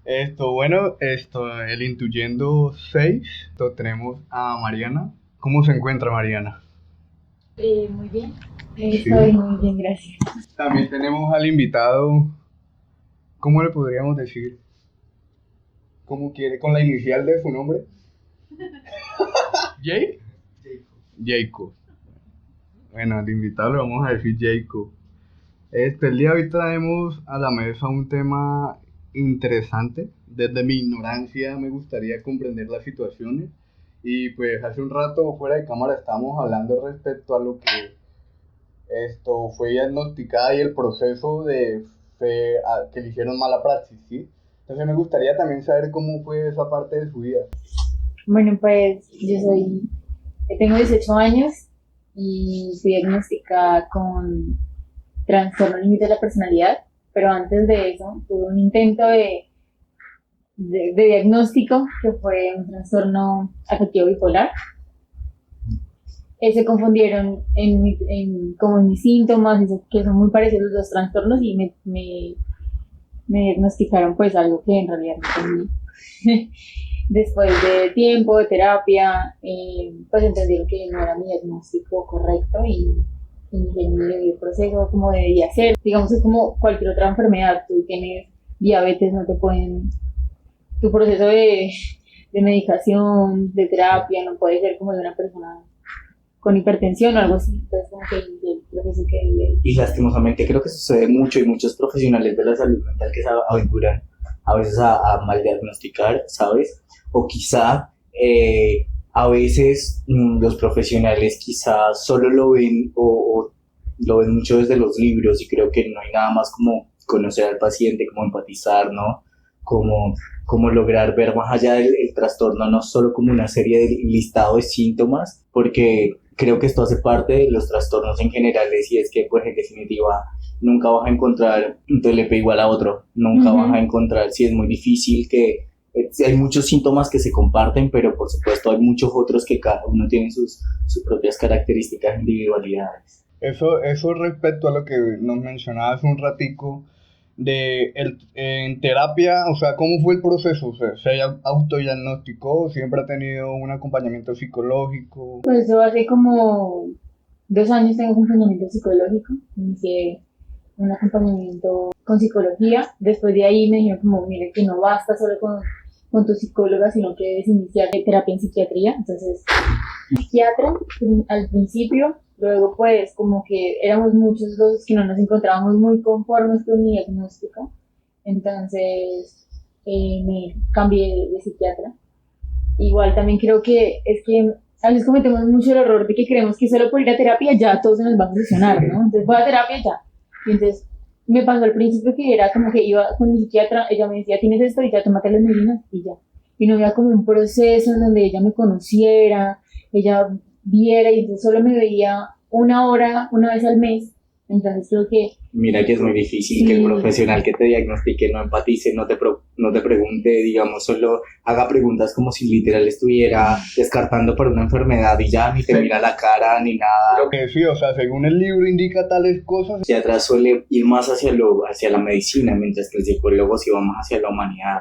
El Intuyendo 6, tenemos a Mariana. ¿Cómo se encuentra Mariana? Muy bien, Sí. estoy muy bien, gracias. También tenemos al invitado, ¿cómo le podríamos decir? ¿Cómo quiere? ¿Con la inicial de su nombre? ¿Jay? Jacob. Bueno, al invitado le vamos a decir Jacob. El día de hoy traemos a la mesa un tema interesante. Desde mi ignorancia me gustaría comprender las situaciones. Y pues hace un rato fuera de cámara estábamos hablando respecto a lo que esto fue diagnosticada y el proceso que le hicieron mala praxis, ¿sí? Entonces me gustaría también saber cómo fue esa parte de su vida. Bueno, pues tengo 18 años y fui diagnosticada con trastorno límite de la personalidad, pero antes de eso tuve un intento de diagnóstico que fue un trastorno afectivo bipolar. Se confundieron como en mis síntomas, que son muy parecidos los dos trastornos y me diagnosticaron pues algo que en realidad no tenía. Después de tiempo de terapia, pues entendieron que no era mi diagnóstico correcto y inicié mi proceso como debía ser. Digamos, es como cualquier otra enfermedad. Tú tienes diabetes, no te pueden. Tu proceso de medicación, de terapia, no puede ser como de una persona con hipertensión o algo así. Entonces, como que inicié el proceso que debía. Y lastimosamente creo que sucede mucho y muchos profesionales de la salud mental que se aventuran a veces a mal diagnosticar, ¿sabes? O quizá a veces los profesionales quizá solo lo ven o lo ven mucho desde los libros y creo que no hay nada más como conocer al paciente, como empatizar, ¿no? Como, como lograr ver más allá del trastorno, no solo como una serie de listado de síntomas, porque creo que esto hace parte de los trastornos en general, y es que pues en definitiva nunca vas a encontrar un TLP igual a otro, nunca vas a encontrar, si es muy difícil que hay muchos síntomas que se comparten, pero por supuesto hay muchos otros que cada uno tiene sus propias características, individualidades. Eso respecto a lo que nos mencionaba hace un ratico, en terapia, o sea, ¿cómo fue el proceso? O sea, ¿se autodiagnosticó? ¿Siempre ha tenido un acompañamiento psicológico? Pues yo hace como 2 años tengo acompañamiento psicológico. Inicié un acompañamiento con psicología. Después de ahí me dijeron como, mire, que no basta solo con tu psicóloga, sino que debes iniciar terapia en psiquiatría. Entonces, psiquiatra al principio, luego pues como que éramos muchos los que no nos encontrábamos muy conformes con mi diagnóstico. Entonces, me cambié de psiquiatra. Igual también creo que es que a veces cometemos mucho el error de que creemos que solo por ir a terapia ya todo se nos va a solucionar, ¿no? Entonces voy a terapia ya. Y entonces me pasó al principio que era como que iba con mi psiquiatra, ella me decía, tienes esto y ya tómate las medicinas y ya. Y no había como un proceso en donde ella me conociera, ella viera y entonces solo me veía una hora, una vez al mes. Entonces creo que Mira que es muy difícil sí. que el profesional que te diagnostique no empatice, no te pregunte, digamos, solo haga preguntas como si literal estuviera descartando por una enfermedad y ya ni te mira la cara ni nada. Lo que sí, o sea, según el libro indica tales cosas. El psiquiatra suele ir más hacia la medicina, mientras que el psicólogo sí va más hacia la humanidad,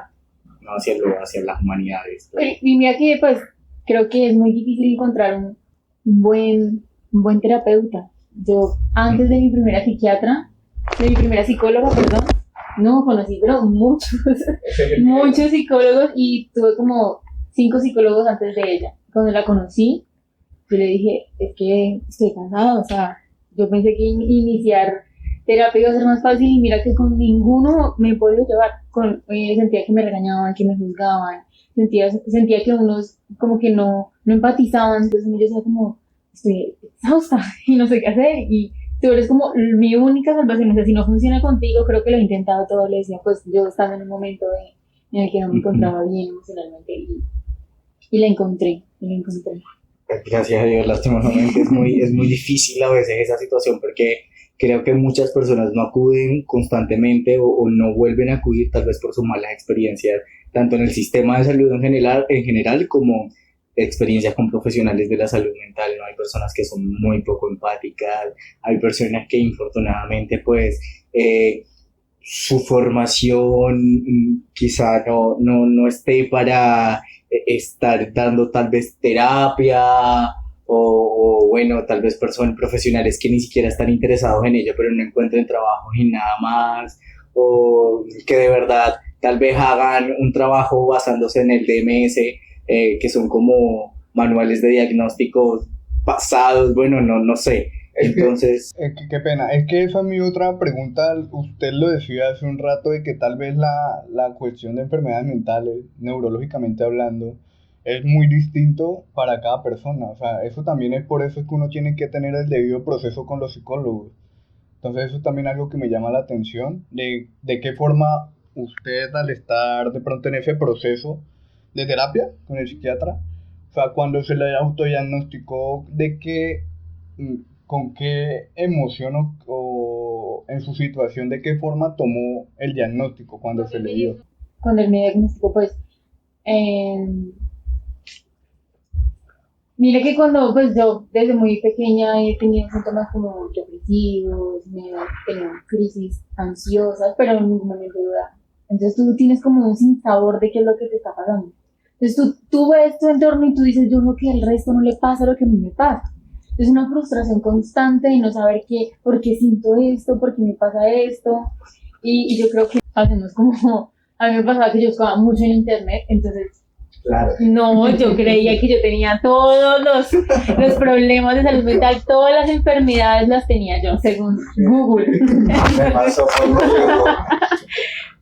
no hacia las humanidades. Y mira que pues creo que es muy difícil encontrar un buen terapeuta. Yo antes de mi primera psiquiatra, de mi primera psicóloga, perdón, no conocí, pero muchos psicólogos y tuve como 5 psicólogos antes de ella. Cuando la conocí, yo le dije, es que estoy cansada, o sea, yo pensé que iniciar terapia iba a ser más fácil y mira que con ninguno me he podido llevar. Sentía que me regañaban, que me juzgaban, sentía que unos como que no empatizaban, entonces yo decía como, estoy exhausta y no sé qué hacer y tú eres como mi única salvación, o sea, si no funciona contigo, creo que lo he intentado todo, le decía, pues yo estaba en un momento en el que no me encontraba bien emocionalmente y la encontré. Gracias a Dios, lastimosamente es muy difícil a veces esa situación porque creo que muchas personas no acuden constantemente o no vuelven a acudir tal vez por sus malas experiencias, tanto en el sistema de salud en general como experiencias con profesionales de la salud mental, ¿no? Hay personas que son muy poco empáticas, hay personas que infortunadamente pues su formación quizá no esté para estar dando tal vez terapia o bueno, tal vez personas profesionales que ni siquiera están interesados en ello, pero no encuentren trabajo y nada más, o que de verdad tal vez hagan un trabajo basándose en el DMS, que son como manuales de diagnósticos pasados, bueno, no sé. Entonces, qué pena, es que esa es mi otra pregunta. Usted lo decía hace un rato de que tal vez la cuestión de enfermedades mentales, neurológicamente hablando, es muy distinto para cada persona. O sea, eso también es por eso que uno tiene que tener el debido proceso con los psicólogos. Entonces eso es también algo que me llama la atención, de qué forma usted al estar de pronto en ese proceso de terapia con el psiquiatra, o sea, cuando se le autodiagnosticó, mm, con qué emoción o en su situación, de qué forma tomó el diagnóstico cuando se le dio. Cuando él me diagnosticó, pues, eh, mire que cuando, pues yo desde muy pequeña he tenido síntomas como depresivos, me he tenido crisis ansiosas, pero en ningún momento duda. Entonces tú tienes como un sinsabor de qué es lo que te está pasando. Entonces tú ves tu entorno y tú dices, yo creo que al resto no le pasa lo que a mí me pasa. Es una frustración constante de no saber por qué siento esto, por qué me pasa esto. Y yo creo que hacemos como, a mí me pasaba que yo buscaba mucho en internet, entonces claro. no, yo creía que yo tenía todos los problemas de salud mental, todas las enfermedades las tenía yo, según Google. Me pasó por lo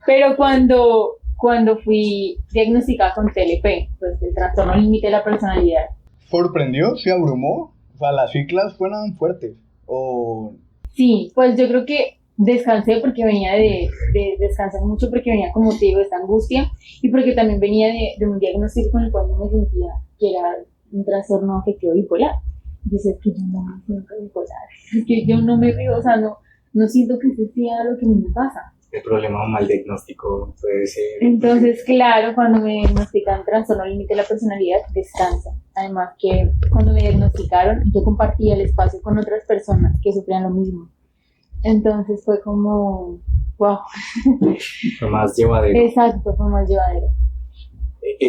Pero cuando fui diagnosticada con TLP, pues el trastorno límite de la personalidad. ¿Sorprendió? ¿Se abrumó? O sea, las siglas fueron fuertes. O... Sí, pues yo creo que descansé porque venía de descansar mucho, porque venía, como te digo, de esta angustia, y porque también venía de un diagnóstico con el cual no me sentía, que era un trastorno afectivo bipolar. Dice, es que yo no me siento bipolar, es que yo no me veo, o sea, no siento que eso sea lo que me pasa. El problema mal diagnóstico puede ser. Entonces, claro, cuando me diagnostican trastorno límite de la personalidad, descansa. Además que cuando me diagnosticaron, yo compartía el espacio con otras personas que sufrían lo mismo. Entonces fue como, wow. Fue más llevadero. Exacto, fue más llevadero.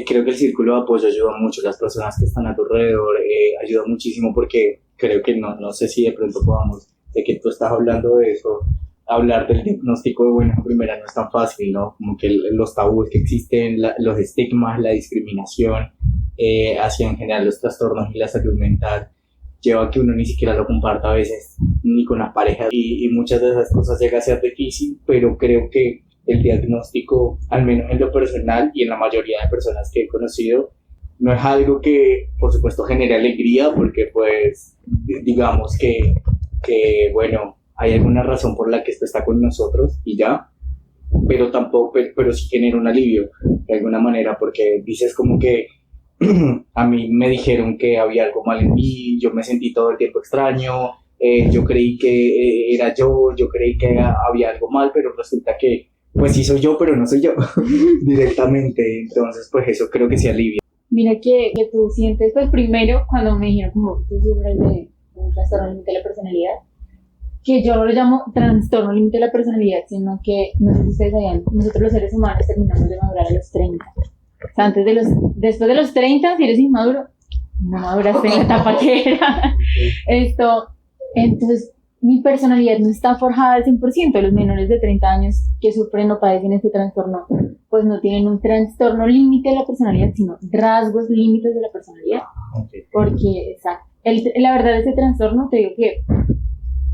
Creo que el círculo de apoyo ayuda mucho, las personas que están a tu alrededor ayuda muchísimo, porque creo que no sé si de pronto podamos, de que tú estás hablando de eso, hablar del diagnóstico de buena primera no es tan fácil, ¿no? Como que los tabúes que existen, los estigmas, la discriminación hacia en general los trastornos y la salud mental, lleva a que uno ni siquiera lo comparta a veces ni con las parejas, y muchas de esas cosas llega a ser difícil, pero creo que el diagnóstico, al menos en lo personal y en la mayoría de personas que he conocido, no es algo que por supuesto genere alegría, porque pues digamos que bueno, hay alguna razón por la que esto está con nosotros y ya, pero tampoco, pero sí genera un alivio de alguna manera, porque dices como que a mí me dijeron que había algo mal en mí, yo me sentí todo el tiempo extraño, yo creí que era yo creí que había algo mal, pero resulta que pues sí soy yo, pero no soy yo directamente. Entonces pues eso creo que sí alivia. Mira que tú sientes, pues primero cuando me dijeron como tú sufres de un trastorno límite de la personalidad, que yo no lo llamo trastorno límite de la personalidad, sino que, no sé si ustedes sabían, nosotros los seres humanos terminamos de madurar a los 30. O sea, después de los 30, si eres inmaduro, no maduraste en la etapa que era. Entonces, mi personalidad no está forjada al 100%. Los menores de 30 años que sufren o padecen este trastorno, pues no tienen un trastorno límite de la personalidad, sino rasgos límites de la personalidad. Porque, exacto, la verdad, este trastorno, te digo que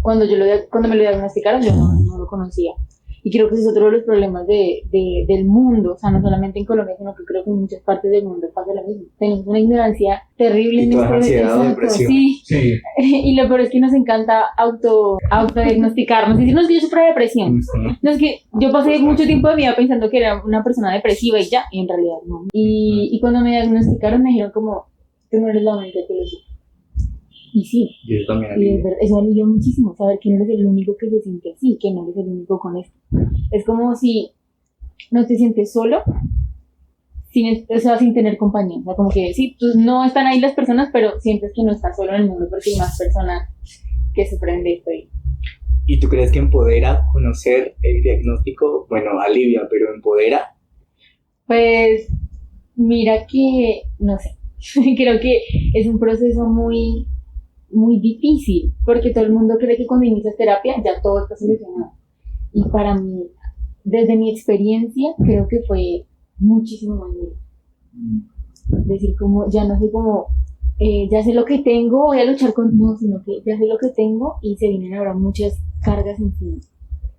cuando me lo diagnosticaron, yo no lo conocía. Y creo que ese es otro de los problemas del mundo, o sea, no solamente en Colombia, sino que creo que en muchas partes del mundo pasa lo mismo. Tenemos una ignorancia terrible en este ansiedad o depresión. Sí. Y lo peor es que nos encanta autodiagnosticarnos y decirnos que yo sufro de depresión. No, es que yo pasé mucho tiempo de mi vida pensando que era una persona depresiva y ya, y en realidad no. Y cuando me diagnosticaron me dijeron como, tú no eres la única que lo sufre. Y sí, y eso también alivia. Eso alivió muchísimo, saber que no eres el único que se siente así, que no eres el único con esto. Es como si no te sientes solo, sin tener compañía. O sea, como que sí, pues no están ahí las personas, pero sientes que no estás solo en el mundo porque hay más personas que sufren de esto. ¿Y tú crees que empodera conocer el diagnóstico? Bueno, alivia, pero empodera. Pues mira que, no sé, creo que es un proceso muy, muy difícil, porque todo el mundo cree que cuando inicias terapia ya todo está solucionado. Y para mí, desde mi experiencia, creo que fue muchísimo más duro. Decir como, ya no sé cómo, ya sé lo que tengo, voy a luchar con, no, sino que ya sé lo que tengo y se vienen ahora muchas cargas encima.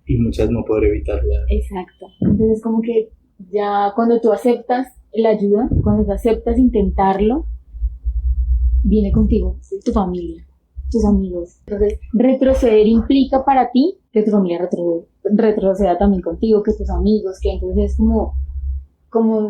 Y muchas no podré evitarla. Exacto. Entonces como que ya cuando tú aceptas la ayuda, cuando tú aceptas intentarlo, viene contigo, tu familia, tus amigos. Entonces, retroceder implica para ti que tu familia retroceda también contigo, que tus amigos, que entonces es como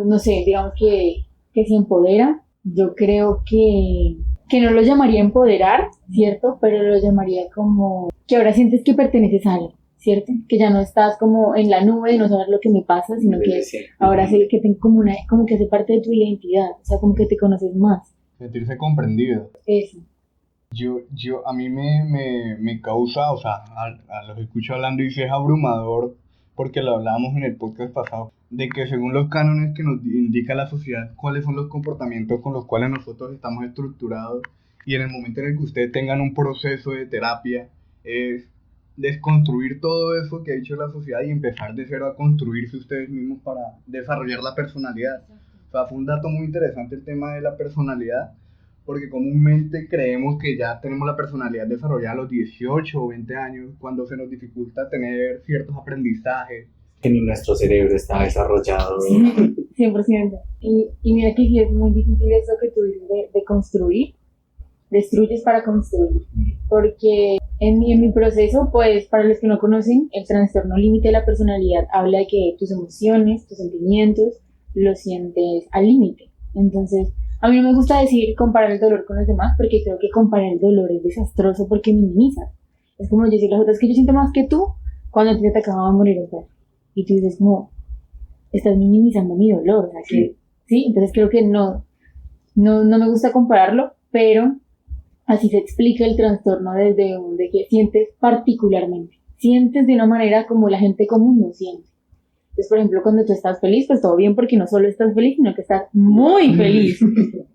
no sé, digamos que se empodera. Yo creo que no lo llamaría empoderar, ¿cierto? Pero lo llamaría como que ahora sientes que perteneces a algo, ¿cierto? Que ya no estás como en la nube de no saber lo que me pasa, sino que ahora sé que tengo como que hace parte de tu identidad, o sea, como que te conoces más. Sentirse comprendido. Eso. A mí me causa, o sea, a los escucho hablando y sí es abrumador, porque lo hablábamos en el podcast pasado, de que según los cánones que nos indica la sociedad, cuáles son los comportamientos con los cuales nosotros estamos estructurados, y en el momento en el que ustedes tengan un proceso de terapia, es desconstruir todo eso que ha hecho la sociedad y empezar de cero a construirse ustedes mismos para desarrollar la personalidad. O sea, fue un dato muy interesante el tema de la personalidad, porque comúnmente creemos que ya tenemos la personalidad desarrollada a los 18 o 20 años, cuando se nos dificulta tener ciertos aprendizajes. Que ni nuestro cerebro está desarrollado. Sí, 100%. Y mira que sí es muy difícil eso que tú dices de construir. Destruyes para construir. Porque en mi proceso, pues para los que no conocen, el trastorno límite de la personalidad habla de que tus emociones, tus sentimientos, los sientes al límite. Entonces, a mí no me gusta decir comparar el dolor con los demás, porque creo que comparar el dolor es desastroso porque minimizas. Es como yo decir las otras que yo siento más que tú cuando te acababa de morir un perro. Y tú dices como, estás minimizando mi dolor. O sea, que, sí, entonces creo que no me gusta compararlo, pero así se explica el trastorno desde de que sientes particularmente. Sientes de una manera como la gente común no siente. Entonces, por ejemplo, cuando tú estás feliz, pues todo bien porque no solo estás feliz, sino que estás muy feliz.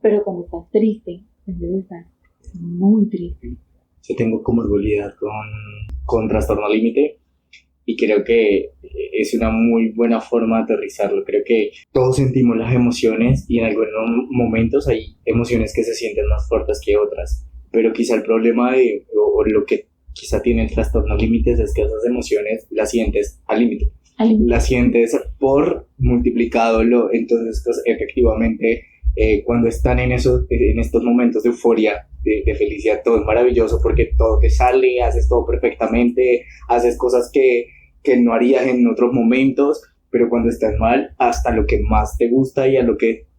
Pero cuando estás triste, entonces estás muy triste. Yo tengo comorbilidad con trastorno límite y creo que es una muy buena forma de aterrizarlo. Creo que todos sentimos las emociones y en algunos momentos hay emociones que se sienten más fuertes que otras. Pero quizá el problema o lo que quizá tiene el trastorno límites es que esas emociones las sientes al límite. La sientes por multiplicado, entonces pues, efectivamente cuando están en estos momentos de euforia, de felicidad, todo es maravilloso porque todo te sale, haces todo perfectamente, haces cosas que no harías en otros momentos, pero cuando estás mal, hasta lo que más te gusta y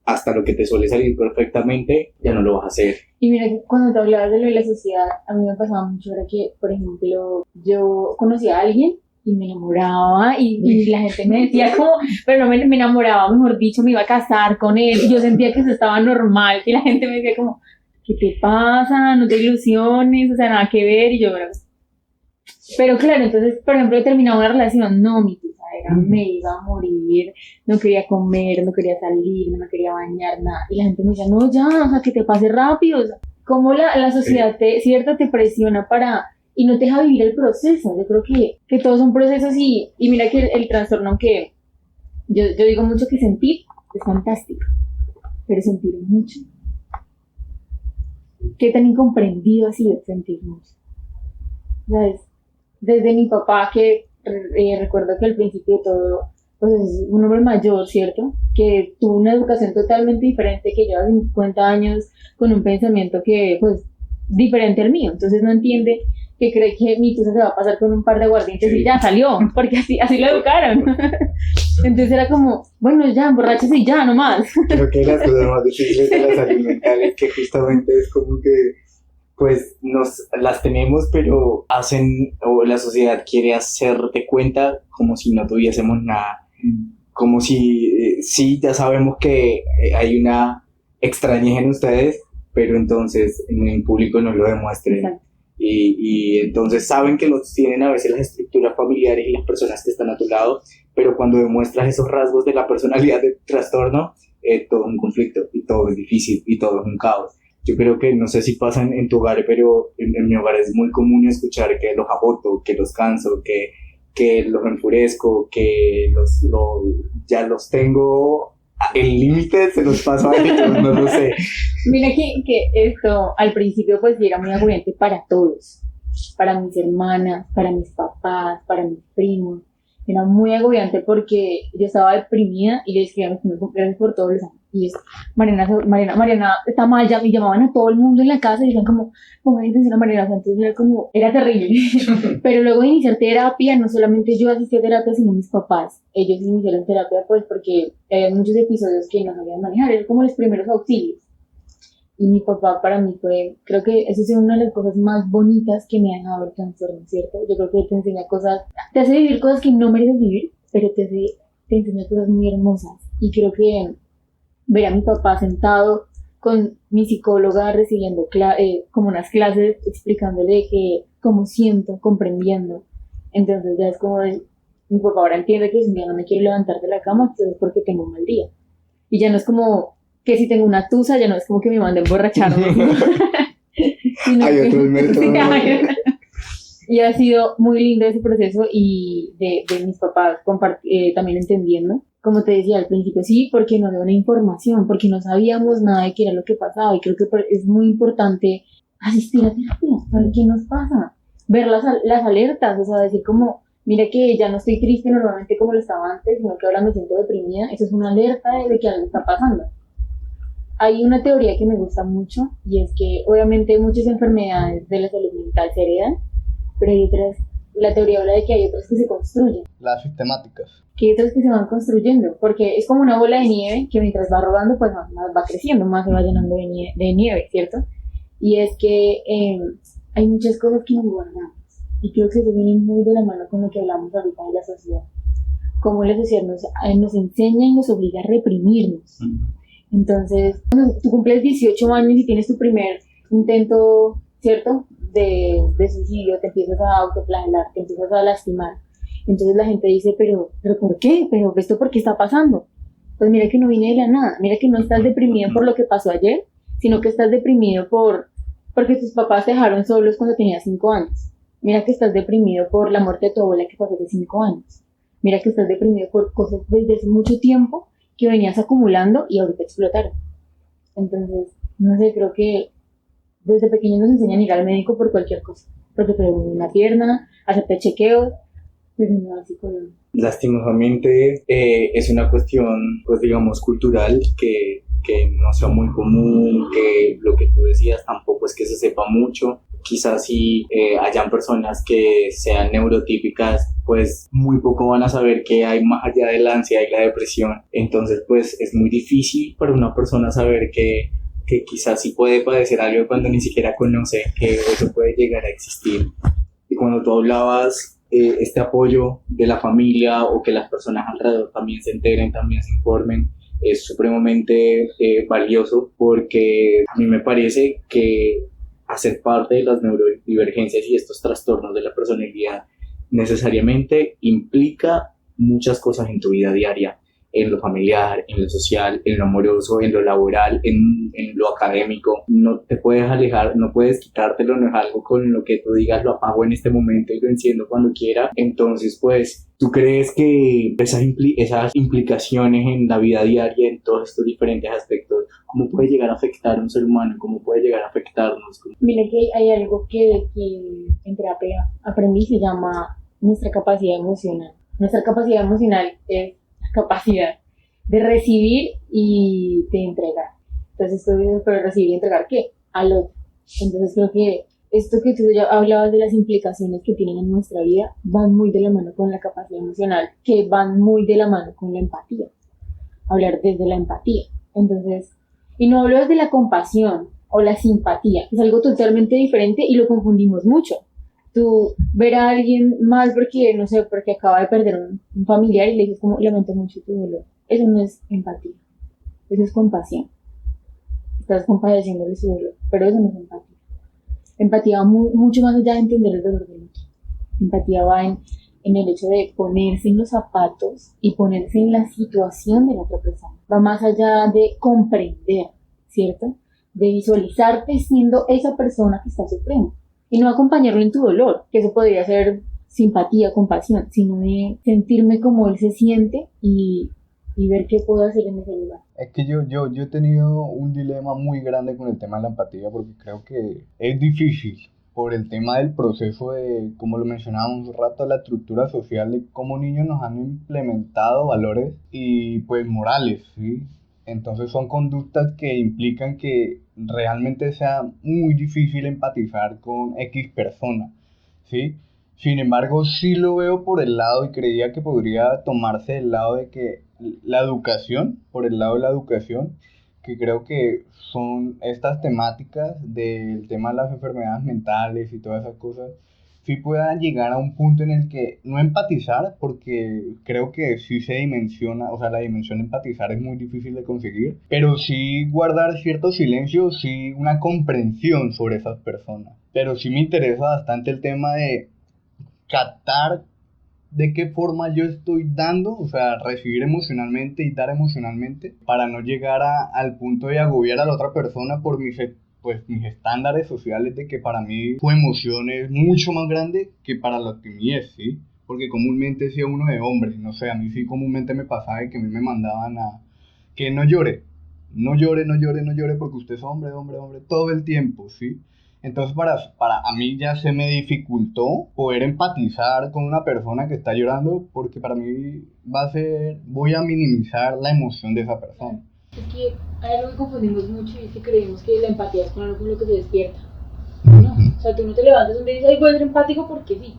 hasta lo que te suele salir perfectamente, ya no lo vas a hacer. Y mira que cuando te hablabas de lo de la sociedad, a mí me pasaba mucho era que, por ejemplo, yo conocía a alguien y me enamoraba y la gente me decía como, pero no me enamoraba, mejor dicho, me iba a casar con él y yo sentía que eso estaba normal, que la gente me decía como, ¿qué te pasa? No te ilusiones, o sea, nada que ver, y yo, pero claro, entonces, por ejemplo, he terminado una relación, no, mi tía me iba a morir, no quería comer, no quería salir, no me quería bañar, nada, y la gente me decía, no, ya, o sea, que te pase rápido, o sea, como la sociedad te presiona y no te deja vivir el proceso. Yo creo que todos son procesos y mira que el trastorno, aunque yo digo mucho que sentir es fantástico, pero sentir mucho. ¿Qué tan incomprendido ha sido sentir mucho? ¿Sabes? Desde mi papá, que recuerdo que al principio de todo, pues es un hombre mayor, ¿cierto? Que tuvo una educación totalmente diferente, que lleva 50 años con un pensamiento que, pues, diferente al mío. Entonces no entiende que cree que mi tusa se va a pasar con un par de aguardientes y ya salió, porque así lo educaron. Entonces era como, bueno, ya, emborráchese y ya, nomás. Creo que las cosas más difíciles de la salud mental es que justamente es como que, pues, las tenemos, pero o la sociedad quiere hacerte cuenta como si no tuviésemos nada. Como si, sí, ya sabemos que hay una extrañez en ustedes, pero entonces en el público no lo demuestren. Exacto. y entonces saben que no tienen a veces las estructuras familiares y las personas que están a tu lado, pero cuando demuestras esos rasgos de la personalidad de trastorno, todo es un conflicto y todo es difícil y todo es un caos. Yo creo que no sé si pasa en tu hogar, pero en mi hogar es muy común escuchar que los agoto, que los canso, que los enfurezco, que ya los tengo, el límite se los paso a ellos, no lo sé. Mira que esto al principio pues sí era muy agobiante para todos, para mis hermanas, para mis papás, para mis primos. Era muy agobiante porque yo estaba deprimida y le escribía a mis primos, gracias por todos los años. Y es, Mariana está mal, ya me llamaban a todo el mundo en la casa y decían como, pongan atención a Mariana, o sea, entonces era como, era terrible. Pero luego de iniciar terapia, no solamente yo asistí a terapia, sino mis papás. Ellos iniciaron terapia pues porque había muchos episodios que no sabían manejar, eran como los primeros auxilios. Y mi papá para mí fue, creo que eso es una de las cosas más bonitas que me ha dejado el trastorno, ¿cierto? Yo creo que te enseña cosas, te hace vivir cosas que no mereces vivir, pero te enseña cosas muy hermosas. Y creo que ver a mi papá sentado con mi psicóloga recibiendo como unas clases explicándole que cómo siento, comprendiendo. Entonces ya es como mi papá ahora entiende que si un día no me quiero levantar de la cama, pues es porque tengo un mal día. Y ya no es como que si tengo una tusa, ya no es como que me mande a emborracharme. Hay otros métodos. Y ha sido muy lindo ese proceso y de mis papás también entendiendo. Como te decía al principio, sí, porque no había una información, porque no sabíamos nada de qué era lo que pasaba. Y creo que es muy importante asistir a terapia, saber qué nos pasa, ver las alertas, o sea, decir como, mira que ya no estoy triste normalmente como lo estaba antes, sino que ahora me siento deprimida. Eso es una alerta de que algo está pasando. Hay una teoría que me gusta mucho y es que obviamente muchas enfermedades de la salud mental se heredan, pero hay otras, la teoría habla de que hay otras que se construyen. Las sistemáticas. Que hay otras que se van construyendo, porque es como una bola de nieve que mientras va rodando pues más va creciendo, más se va llenando de nieve, ¿cierto? Y es que hay muchas cosas que nos guardamos y creo que se viene muy de la mano con lo que hablamos ahorita de la sociedad. Cómo la sociedad nos enseña y nos obliga a reprimirnos. Entonces, cuando tú cumples 18 años y tienes tu primer intento, ¿cierto? De suicidio, te empiezas a autoflagelar, te empiezas a lastimar. Entonces la gente dice, pero ¿por qué? ¿Pero esto por qué está pasando? Pues mira que no viene de la nada, mira que no estás deprimido por lo que pasó ayer, sino que estás deprimido porque tus papás te dejaron solos cuando tenías 5 años. Mira que estás deprimido por la muerte de tu abuela que pasó hace 5 años. Mira que estás deprimido por cosas desde hace mucho tiempo que venías acumulando y ahorita explotaron. Entonces, no sé, creo que desde pequeños nos enseñan a ir al médico por cualquier cosa, porque te duele una pierna, hacerte chequeos, pero no al psicólogo. Lastimosamente es una cuestión, pues digamos, cultural que no sea muy común, que lo que tú decías tampoco es que se sepa mucho. Quizás si hayan personas que sean neurotípicas, pues muy poco van a saber qué hay más allá de la ansiedad y la depresión. Entonces, pues es muy difícil para una persona saber que quizás sí puede padecer algo cuando ni siquiera conoce que eso puede llegar a existir. Y cuando tú hablabas este apoyo de la familia o que las personas alrededor también se integren, también se informen, es supremamente valioso, porque a mí me parece que hacer parte de las neurodivergencias y estos trastornos de la personalidad necesariamente implica muchas cosas en tu vida diaria, en lo familiar, en lo social, en lo amoroso, en lo laboral, en lo académico. No te puedes alejar, no puedes quitártelo, no es algo con lo que tú digas lo apago en este momento y lo enciendo cuando quiera. Entonces, pues, ¿tú crees que esas implicaciones en la vida diaria, en todos estos diferentes aspectos, cómo puede llegar a afectar a un ser humano? ¿Cómo puede llegar a afectarnos? Mira que hay algo que en terapia aprendí, se llama nuestra capacidad emocional. Nuestra capacidad emocional es la capacidad de recibir y de entregar. Entonces, pero recibir y entregar, ¿qué? Al otro. Entonces, creo que esto que tú ya hablabas de las implicaciones que tienen en nuestra vida van muy de la mano con la capacidad emocional, que van muy de la mano con la empatía. Hablar desde la empatía. Entonces, y no hablo desde la compasión o la simpatía, que es algo totalmente diferente y lo confundimos mucho. Tú ver a alguien mal porque, no sé, porque acaba de perder un familiar y le dices como, lamento mucho tu dolor. Eso no es empatía, eso es compasión. Estás compadeciéndole su dolor, pero eso no es empatía. Empatía va mucho más allá de entender el dolor del otro. Empatía va en el hecho de ponerse en los zapatos y ponerse en la situación de la otra persona. Va más allá de comprender, ¿cierto? De visualizarte siendo esa persona que está sufriendo y no acompañarlo en tu dolor, que eso podría ser simpatía, compasión, sino de sentirme como él se siente y ver qué puedo hacer en ese lugar. Es que yo he tenido un dilema muy grande con el tema de la empatía porque creo que es difícil por el tema del proceso de, como lo mencionábamos un rato, la estructura social de cómo niños nos han implementado valores y pues morales, ¿sí? Entonces son conductas que implican que realmente sea muy difícil empatizar con X persona, ¿sí? Sin embargo, sí lo veo por el lado y creía que podría tomarse del lado de que la educación, por el lado de la educación, que creo que son estas temáticas del tema de las enfermedades mentales y todas esas cosas, sí puedan llegar a un punto en el que no empatizar, porque creo que sí se dimensiona, o sea, la dimensión de empatizar es muy difícil de conseguir, pero sí guardar cierto silencio, sí una comprensión sobre esas personas. Pero sí me interesa bastante el tema de captar de qué forma yo estoy dando, o sea, recibir emocionalmente y dar emocionalmente, para no llegar al punto de agobiar a la otra persona por mis estándares sociales de que para mí su emoción es mucho más grande que para lo que mí es, ¿sí? Porque comúnmente decía uno de hombres, no sé, a mí sí comúnmente me pasaba de que a mí me mandaban a que no llore, no llore, no llore, no llore porque usted es hombre, hombre, hombre, todo el tiempo, ¿sí? Entonces para a mí ya se me dificultó poder empatizar con una persona que está llorando porque para mí voy a minimizar la emoción de esa persona. Es que hay algo que confundimos mucho y es que creemos que la empatía es con algo con lo que se despierta. No, o sea, tú no te levantas un día y dices, ay, voy a ser empático porque sí.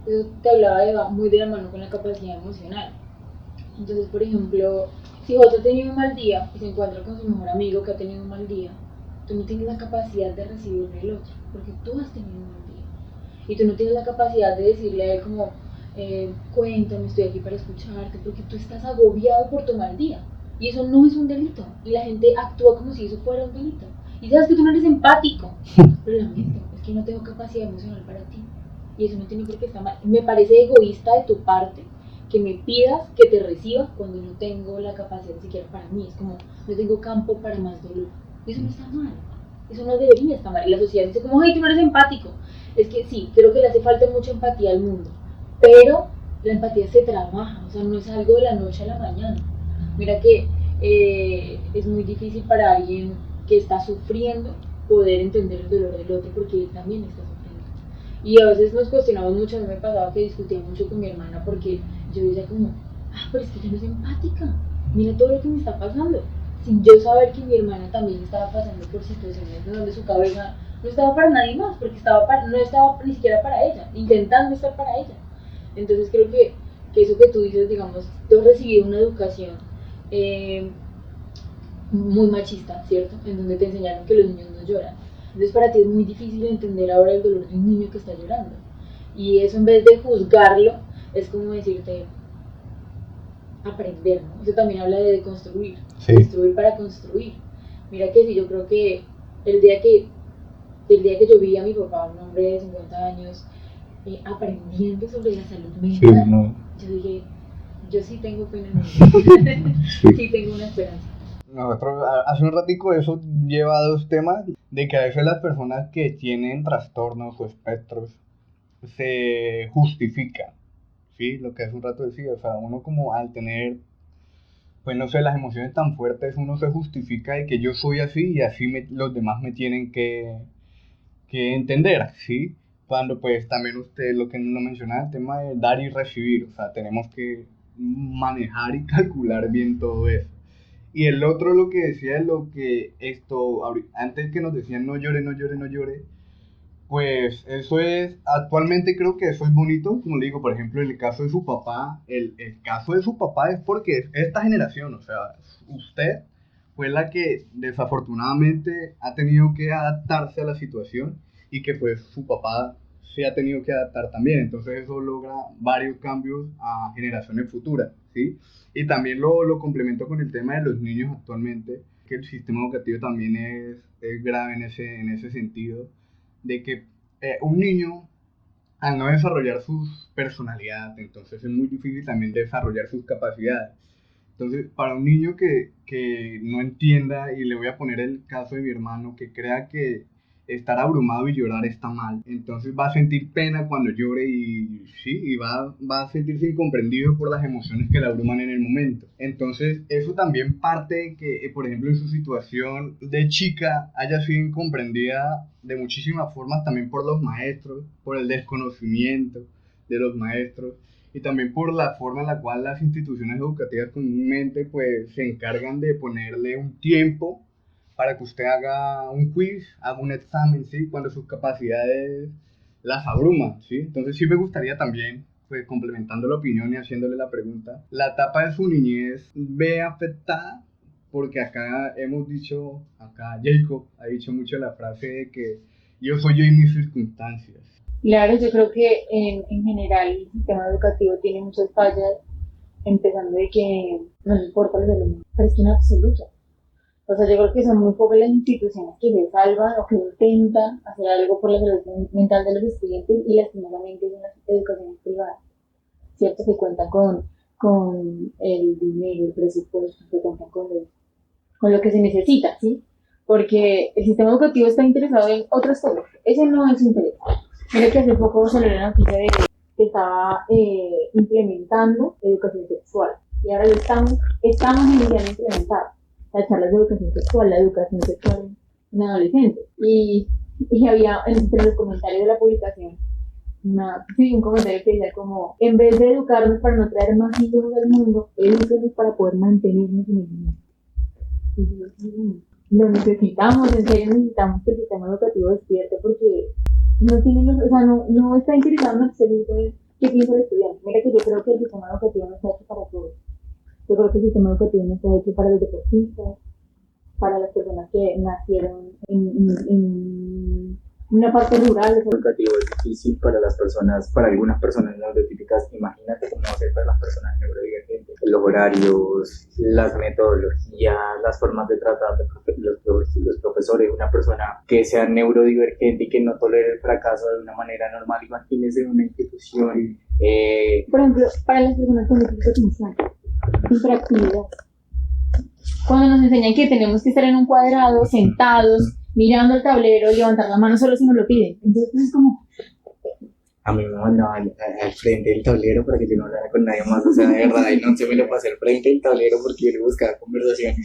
Eso te hablaba va muy de la mano con la capacidad emocional. Entonces, por ejemplo, si Jota ha tenido un mal día y se encuentra con su mejor amigo que ha tenido un mal día, tú no tienes la capacidad de recibir del otro, porque tú has tenido un mal día. Y tú no tienes la capacidad de decirle a él como, cuéntame, estoy aquí para escucharte, porque tú estás agobiado por tu mal día. Y eso no es un delito. Y la gente actúa como si eso fuera un delito. Y sabes que tú no eres empático. Pero lamento, es que no tengo capacidad emocional para ti. Y eso no tiene por qué estar mal. Me parece egoísta de tu parte que me pidas que te reciba cuando no tengo la capacidad ni siquiera para mí. Es como, no tengo campo para más dolor. Y eso no está mal. Eso no debería estar mal. Y la sociedad dice como, ay, tú no eres empático. Es que sí, creo que le hace falta mucha empatía al mundo. Pero la empatía se trabaja. O sea, no es algo de la noche a la mañana. Mira que es muy difícil para alguien que está sufriendo poder entender el dolor del otro porque él también está sufriendo. Y a veces nos cuestionamos mucho, a mí me pasaba que discutía mucho con mi hermana porque yo decía como, pero es que ella no es empática, mira todo lo que me está pasando, sin yo saber que mi hermana también estaba pasando por situaciones donde su cabeza no estaba para nadie más, porque no estaba ni siquiera para ella, intentando estar para ella. Entonces creo que eso que tú dices, digamos, tú has recibido una educación eh, muy machista, ¿cierto? En donde te enseñaron que los niños no lloran. Entonces para ti es muy difícil entender ahora el dolor de un niño que está llorando. Y eso en vez de juzgarlo, es como decirte, aprender, ¿no? Eso también habla de construir, sí. Destruir para construir. Mira que sí, yo creo que el día que, el día que yo vi a mi papá, un hombre de 50 años, aprendiendo sobre la salud mental, sí, no. Yo dije, yo sí tengo pena en mí. Sí tengo una esperanza. Nosotros hace un ratico eso lleva a dos temas, de que a veces las personas que tienen trastornos o espectros se justifican, ¿sí? Lo que hace un rato decía, o sea, uno como al tener, pues no sé, las emociones tan fuertes, uno se justifica de que yo soy así y así los demás me tienen que entender, ¿sí? Cuando pues también usted lo que no mencionaba, el tema de dar y recibir, o sea, tenemos que manejar y calcular bien todo eso. Y el otro lo que decía es lo que antes que nos decían no llore, no llore, no llore, pues eso es, actualmente creo que eso es bonito, como le digo, por ejemplo, el caso de su papá, el caso de su papá es porque es esta generación, o sea, usted fue la que desafortunadamente ha tenido que adaptarse a la situación y que pues su papá se ha tenido que adaptar también, entonces eso logra varios cambios a generaciones futuras, ¿sí? Y también lo complemento con el tema de los niños actualmente, que el sistema educativo también es grave en ese sentido, de que un niño, al no desarrollar su personalidad, entonces es muy difícil también desarrollar sus capacidades. Entonces, para un niño que no entienda, y le voy a poner el caso de mi hermano, que crea que estar abrumado y llorar está mal, entonces va a sentir pena cuando llore y sí, y va a sentirse incomprendido por las emociones que le abruman en el momento. Entonces, eso también parte de que, por ejemplo, en su situación de chica haya sido incomprendida de muchísimas formas también por los maestros, por el desconocimiento de los maestros y también por la forma en la cual las instituciones educativas comúnmente pues se encargan de ponerle un tiempo para que usted haga un quiz, haga un examen, ¿sí? Cuando sus capacidades las abruman, ¿sí? Entonces sí me gustaría también, pues complementando la opinión y haciéndole la pregunta, la etapa de su niñez ve afectada porque acá hemos dicho, acá Jacob ha dicho mucho la frase de que yo soy yo y mis circunstancias. Claro, yo creo que en general el sistema educativo tiene muchas fallas, empezando de que no le importa los alumnos, pero es que en absoluto. O sea, yo creo que son muy pocas las instituciones que se salvan o que intentan hacer algo por la salud mental de los estudiantes y lastimosamente son las educaciones privadas, ¿cierto? Que cuentan con el dinero, el presupuesto, que cuentan con lo que se necesita, ¿sí? Porque el sistema educativo está interesado en otras cosas. Ese no es su interés. Mira que hace poco salió la noticia de que estaba implementando educación sexual. Y ahora lo estamos iniciando a implementar las charlas de educación sexual, la educación sexual en adolescentes. Y había entre los comentarios de la publicación un comentario que decía como, en vez de educarnos para no traer más hijos al mundo, eduquemos para poder mantenernos en el mundo. Lo necesitamos, en serio necesitamos que el sistema educativo despierte porque no tiene o sea, no está interesado en absoluto en qué piensa el estudiante. Mira que yo creo que el sistema educativo no está hecho para todos. Yo creo que el sistema educativo no está hecho para los deportistas, para las personas que nacieron en una parte rural. El educativo es difícil para las personas, para algunas personas neurotípicas. Imagínate cómo va a ser para las personas neurodivergentes. Los horarios, las metodologías, las formas de tratar de los profesores. Una persona que sea neurodivergente y que no tolere el fracaso de una manera normal. Imagínese en una institución. Por ejemplo, para las personas con déficit atención, hiperactividad. Cuando nos enseñan que tenemos que estar en un cuadrado, sentados, mirando el tablero, levantar la mano solo si nos lo piden. Entonces es como... A mí me mandaban al frente del tablero para que yo no hablara con nadie más, o sea, de verdad, y no se me lo pasé al frente del tablero porque yo le buscaba conversación,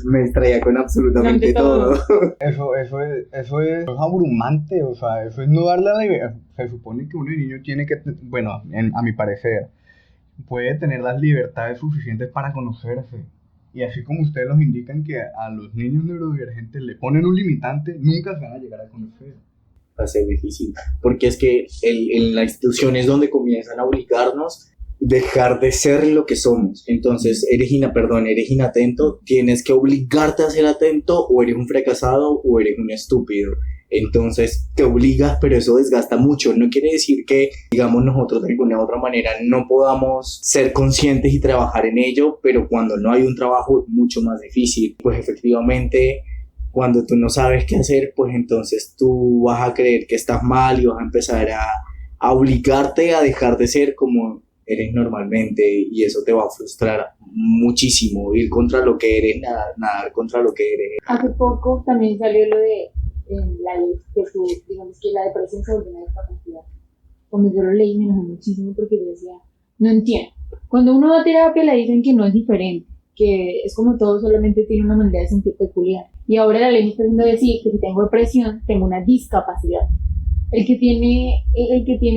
me distraía con absolutamente todo. Eso es abrumante, o sea, eso es no darle la libertad. Se supone que un niño tiene que, bueno, a mi parecer, puede tener las libertades suficientes para conocerse. Y así como ustedes los indican que a los niños neurodivergentes le ponen un limitante, nunca se van a llegar a conocer. Va a ser difícil, porque es que en la institución es donde comienzan a obligarnos a dejar de ser lo que somos. Entonces, eres inatento, tienes que obligarte a ser atento, o eres un fracasado o eres un estúpido. Entonces te obligas, pero eso desgasta mucho. No quiere decir que, digamos, nosotros de alguna otra manera no podamos ser conscientes y trabajar en ello, pero cuando no hay un trabajo es mucho más difícil. Pues efectivamente, cuando tú no sabes qué hacer, pues entonces tú vas a creer que estás mal y vas a empezar a obligarte a dejar de ser como eres normalmente, y eso te va a frustrar muchísimo. Ir contra lo que eres, nadar contra lo que eres. Hace poco también salió lo de la ley digamos que la depresión se volvió una discapacidad. Cuando yo lo leí me enojé muchísimo porque yo decía, no entiendo. Cuando uno va a terapia le dicen que no es diferente, que es como todo, solamente tiene una manera de sentir peculiar. Y ahora la ley me está haciendo decir que si tengo depresión, tengo una discapacidad. El que tiene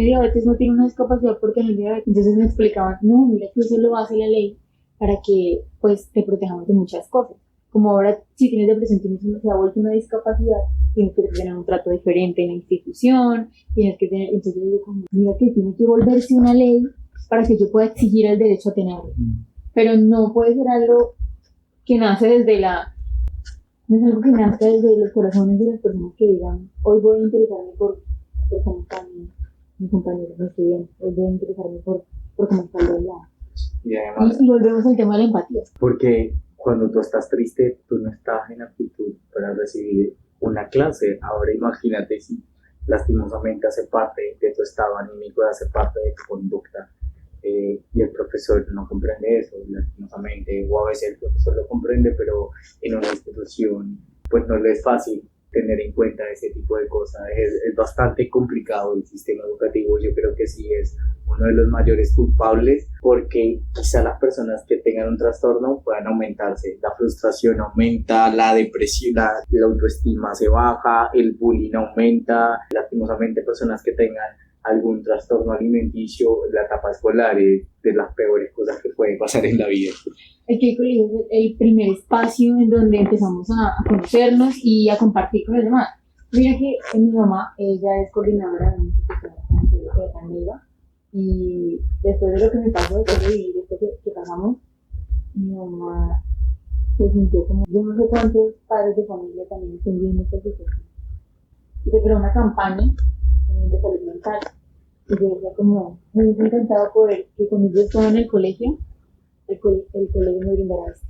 diabetes no tiene una discapacidad porque no es diabetes. Entonces me explicaban, no, mira que eso lo hace la ley para que pues te protejamos de muchas cosas. Como ahora, si tienes depresión, se ha vuelto una discapacidad, tienes que tener un trato diferente en la institución, tienes que tener, entonces yo digo, como, mira que tiene que volverse una ley para que yo pueda exigir el derecho a tenerlo. Pero no puede ser algo que nace no es algo que nazca desde los corazones de las personas que digan, hoy voy a interesarme por cómo está mi compañero, mi estudiante, hoy voy a interesarme por cómo está el de al lado. Y además, Y volvemos al tema de la empatía. porque cuando tú estás triste, tú no estás en aptitud para recibir una clase. Ahora imagínate si lastimosamente hace parte de tu estado anímico, hace parte de tu conducta. Y el profesor no comprende eso, lastimosamente, o a veces el profesor lo comprende, pero en una institución pues no le es fácil tener en cuenta ese tipo de cosas. Es bastante complicado el sistema educativo, yo creo que sí es uno de los mayores culpables, porque quizá las personas que tengan un trastorno puedan aumentarse, la frustración aumenta, la depresión, la autoestima se baja, el bullying aumenta, lastimosamente personas que tengan algún trastorno alimenticio, la etapa escolar es de las peores cosas que pueden pasar en la vida. Es que el colegio es el primer espacio en donde empezamos a conocernos y a compartir con los demás. Mira que mi mamá, ella es coordinadora de una institución de Canadá, y después de lo que me pasó, después que pasamos, mi mamá se sintió como, yo no sé cuántos padres de familia también estén viendo esta situación. Y se creó una campaña de salud mental. Y yo decía como, me hubiese encantado poder que cuando yo estaba en el colegio, el colegio me brindara esto.